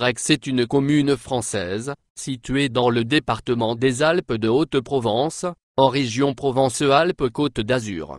Drex est une commune française, située dans le département des Alpes de Haute-Provence, en région Provence-Alpes-Côte d'Azur.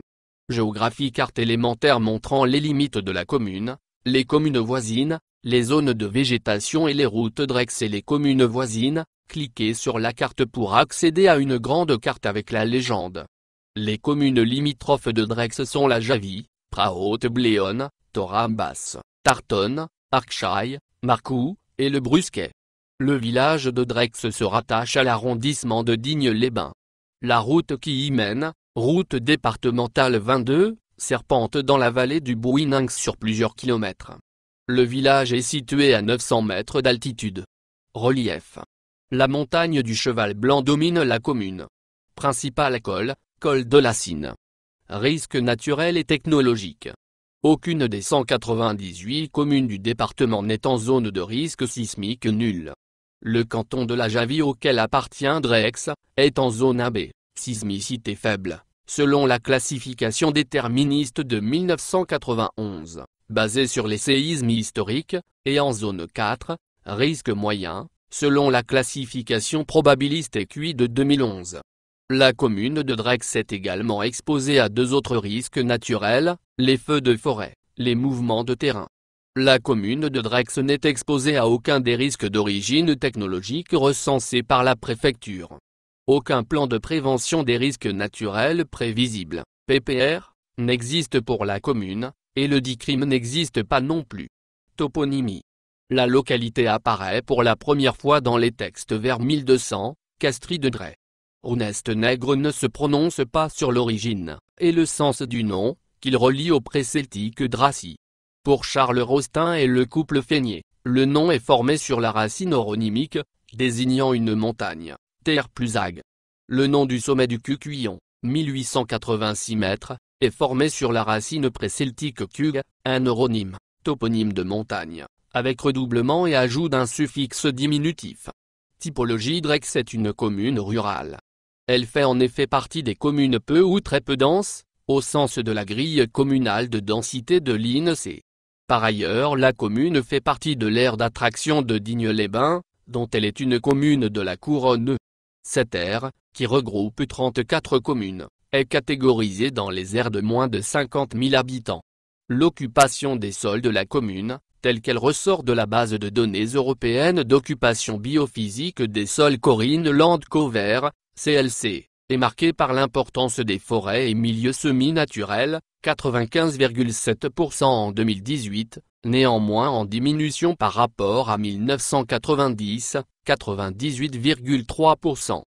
Géographie. Carte élémentaire montrant les limites de la commune, les communes voisines, les zones de végétation et les routes. Drex et les communes voisines. Cliquez sur la carte pour accéder à une grande carte avec la légende. Les communes limitrophes de Drex sont la Javie, Prahaute-Bléone, Thorambas, Tartonne, Arcshaï, Marcoux, et le Brusquet. Le village de Drex se rattache à l'arrondissement de Digne-les-Bains. La route qui y mène, route départementale 22, serpente dans la vallée du Bouininx sur plusieurs kilomètres. Le village est situé à 900 mètres d'altitude. Relief. La montagne du Cheval Blanc domine la commune. Principal col, col de la Cine. Risques naturels et technologiques. Aucune des 198 communes du département n'est en zone de risque sismique nul. Le canton de la Javie auquel appartient Drex, est en zone AB, sismicité faible, selon la classification déterministe de 1991, basée sur les séismes historiques, et en zone 4, risque moyen, selon la classification probabiliste EQI de 2011. La commune de Drex est également exposée à deux autres risques naturels, les feux de forêt, les mouvements de terrain. La commune de Drex n'est exposée à aucun des risques d'origine technologique recensés par la préfecture. Aucun plan de prévention des risques naturels prévisibles, PPR, n'existe pour la commune, et le dit crime n'existe pas non plus. Toponymie. La localité apparaît pour la première fois dans les textes vers 1200, Castries de Dray. Runeste nègre ne se prononce pas sur l'origine, et le sens du nom, qu'il relie au pré-celtique Dracy. Pour Charles Rostin et le couple Fénier, le nom est formé sur la racine oronymique, désignant une montagne, terre plus ag. Le nom du sommet du Cucuillon, 1886 mètres, est formé sur la racine pré-celtique cug, un oronyme, toponyme de montagne, avec redoublement et ajout d'un suffixe diminutif. Typologie. Drex est une commune rurale. Elle fait en effet partie des communes peu ou très peu denses, au sens de la grille communale de densité de l'INSEE. Par ailleurs, la commune fait partie de l'aire d'attraction de Digne-les-Bains, dont elle est une commune de la couronne. Cette aire, qui regroupe 34 communes, est catégorisée dans les aires de moins de 50 000 habitants. L'occupation des sols de la commune, telle qu'elle ressort de la base de données européenne d'occupation biophysique des sols Corine Land Cover, CLC, est marquée par l'importance des forêts et milieux semi-naturels, 95,7% en 2018, néanmoins en diminution par rapport à 1990, 98,3%.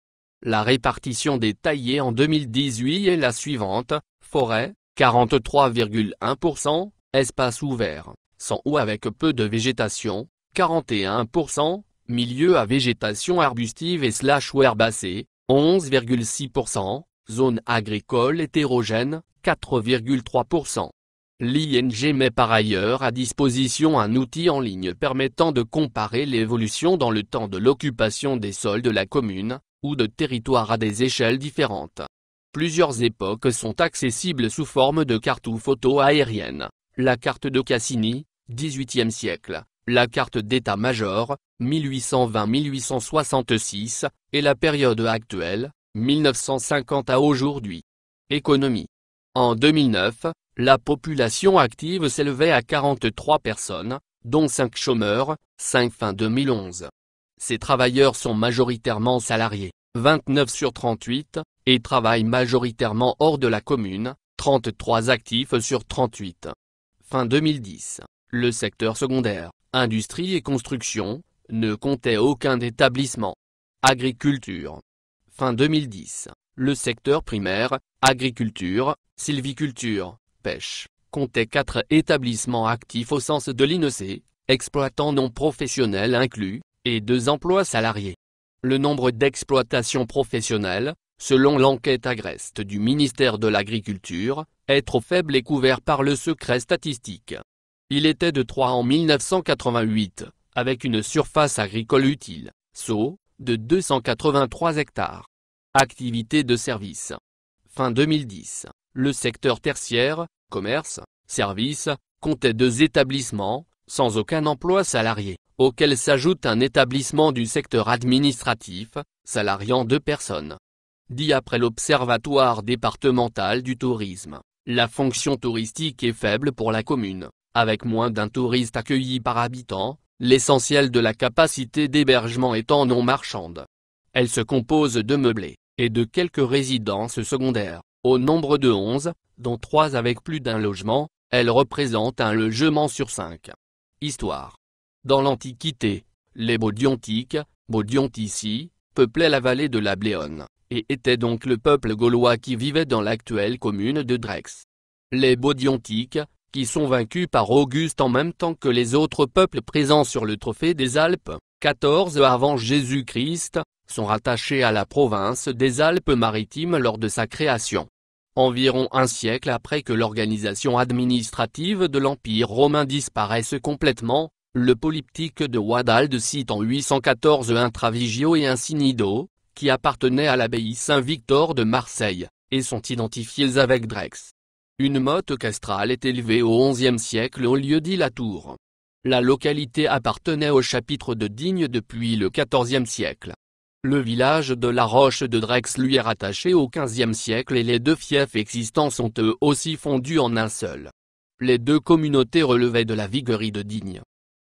La répartition détaillée en 2018 est la suivante: forêt, 43,1%, espace ouvert, sans ou avec peu de végétation, 41%, milieu à végétation arbustive et / herbacée, 11,6%, zone agricole hétérogène, 4,3%. L'ING met par ailleurs à disposition un outil en ligne permettant de comparer l'évolution dans le temps de l'occupation des sols de la commune, ou de territoire à des échelles différentes. Plusieurs époques sont accessibles sous forme de carte ou photo aérienne. La carte de Cassini, 18e siècle, la carte d'état-major, 1820-1866, et la période actuelle, 1950 à aujourd'hui. Économie. En 2009, la population active s'élevait à 43 personnes, dont 5 chômeurs, 5 fin 2011. Ces travailleurs sont majoritairement salariés, 29 sur 38, et travaillent majoritairement hors de la commune, 33 actifs sur 38. Fin 2010, le secteur secondaire, industrie et construction, ne comptait aucun établissement. Agriculture. Fin 2010, le secteur primaire, agriculture, sylviculture, pêche, comptait 4 établissements actifs au sens de l'INSEE, exploitants non professionnels inclus, et 2 emplois salariés. Le nombre d'exploitations professionnelles, selon l'enquête Agreste du ministère de l'Agriculture, est trop faible et couvert par le secret statistique. Il était de 3 en 1988, avec une surface agricole utile, SO, de 283 hectares. Activité de service. Fin 2010, le secteur tertiaire, commerce, services, comptait 2 établissements, sans aucun emploi salarié, auquel s'ajoute un établissement du secteur administratif, salariant 2 personnes. Dit après l'Observatoire départemental du tourisme, la fonction touristique est faible pour la commune, avec moins d'un touriste accueilli par habitant, l'essentiel de la capacité d'hébergement étant non marchande. Elle se compose de meublés, et de quelques résidences secondaires, au nombre de 11, dont 3 avec plus d'un logement. Elle représente un logement sur 5. Histoire. Dans l'Antiquité, les Baudiontiques, Baudiontici, peuplaient la vallée de la Bléone, et étaient donc le peuple gaulois qui vivait dans l'actuelle commune de Drex. Les Baudiontiques, qui sont vaincus par Auguste en même temps que les autres peuples présents sur le trophée des Alpes, 14 avant Jésus-Christ, sont rattachés à la province des Alpes-Maritimes lors de sa création. Environ un siècle après que l'organisation administrative de l'Empire romain disparaisse complètement, le polyptyque de Wadalde cite en 814 un Travigio et un Cnido, qui appartenaient à l'abbaye Saint-Victor de Marseille, et sont identifiés avec Drex. Une motte castrale est élevée au XIe siècle au lieu-dit La Tour. La localité appartenait au chapitre de Digne depuis le XIVe siècle. Le village de La Roche de Drex lui est rattaché au XVe siècle et les 2 fiefs existants sont eux aussi fondus en un seul. Les 2 communautés relevaient de la viguerie de Digne.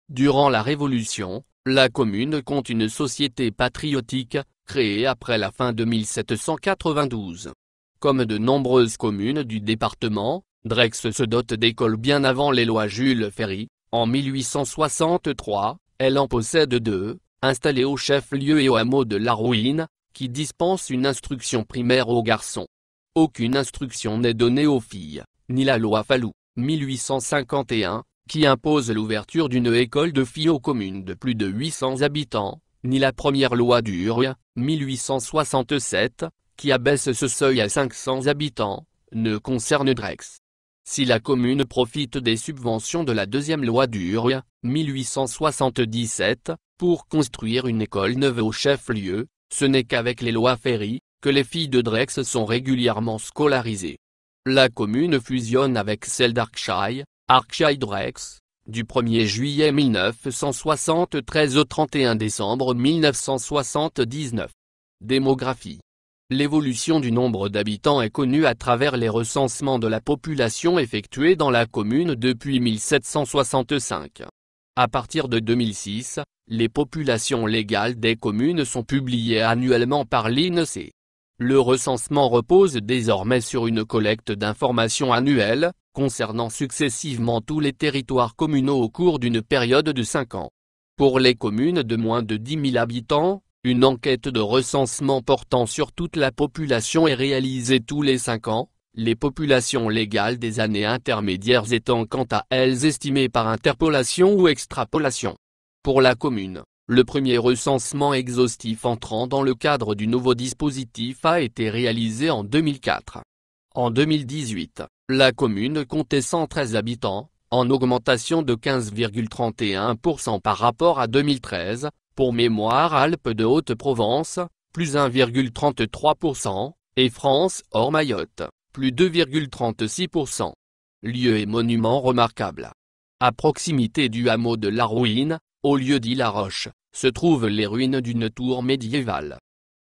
Durant la Révolution, la commune compte une société patriotique, créée après la fin de 1792. Comme de nombreuses communes du département, Drex se dote d'écoles bien avant les lois Jules Ferry. En 1863, elle en possède 2. Installé au chef-lieu et au hameau de La Rouine, qui dispense une instruction primaire aux garçons. Aucune instruction n'est donnée aux filles, ni la loi Fallou, 1851, qui impose l'ouverture d'une école de filles aux communes de plus de 800 habitants, ni la première loi d'Urgue, 1867, qui abaisse ce seuil à 500 habitants, ne concerne Drex. Si la commune profite des subventions de la deuxième loi d'Urgue, 1877, pour construire une école neuve au chef-lieu, ce n'est qu'avec les lois Ferry, que les filles de Drex sont régulièrement scolarisées. La commune fusionne avec celle d'Arkshire, Arkshire-Drex, du 1er juillet 1973 au 31 décembre 1979. Démographie. L'évolution du nombre d'habitants est connue à travers les recensements de la population effectués dans la commune depuis 1765. À partir de 2006, les populations légales des communes sont publiées annuellement par l'INSEE. Le recensement repose désormais sur une collecte d'informations annuelles, concernant successivement tous les territoires communaux au cours d'une période de 5 ans. Pour les communes de moins de 10 000 habitants, une enquête de recensement portant sur toute la population est réalisée tous les 5 ans, les populations légales des années intermédiaires étant quant à elles estimées par interpolation ou extrapolation. Pour la commune, le premier recensement exhaustif entrant dans le cadre du nouveau dispositif a été réalisé en 2004. En 2018, la commune comptait 113 habitants, en augmentation de 15,31% par rapport à 2013, pour mémoire Alpes de Haute-Provence, plus 1,33%, et France hors Mayotte, plus 2,36%. Lieux et monuments remarquables. À proximité du hameau de La Rouine, au lieu-dit La Roche, se trouvent les ruines d'une tour médiévale.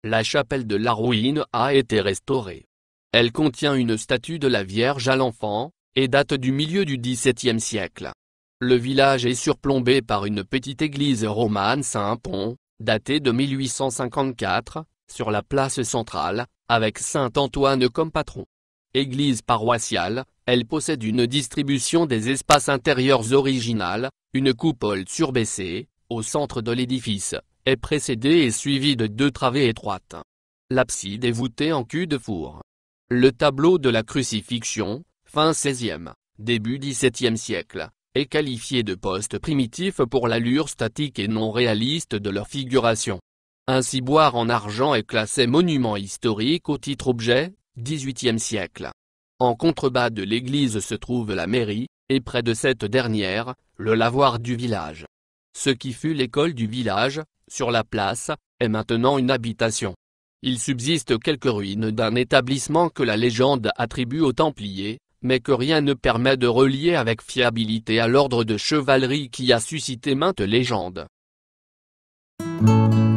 La chapelle de La Rouine a été restaurée. Elle contient une statue de la Vierge à l'Enfant, et date du milieu du XVIIe siècle. Le village est surplombé par une petite église romane Saint-Pons, datée de 1854, sur la place centrale, avec Saint-Antoine comme patron. Église paroissiale, elle possède une distribution des espaces intérieurs originale, une coupole surbaissée, au centre de l'édifice, est précédée et suivie de 2 travées étroites. L'abside est voûtée en cul-de-four. Le tableau de la crucifixion, fin XVIe, début XVIIe siècle, est qualifié de post-primitif pour l'allure statique et non réaliste de leur figuration. Un ciboire en argent est classé monument historique au titre objet, XVIIIe siècle. En contrebas de l'église se trouve la mairie, et près de cette dernière, le lavoir du village. Ce qui fut l'école du village, sur la place, est maintenant une habitation. Il subsiste quelques ruines d'un établissement que la légende attribue aux Templiers, mais que rien ne permet de relier avec fiabilité à l'ordre de chevalerie qui a suscité maintes légendes. Thank you.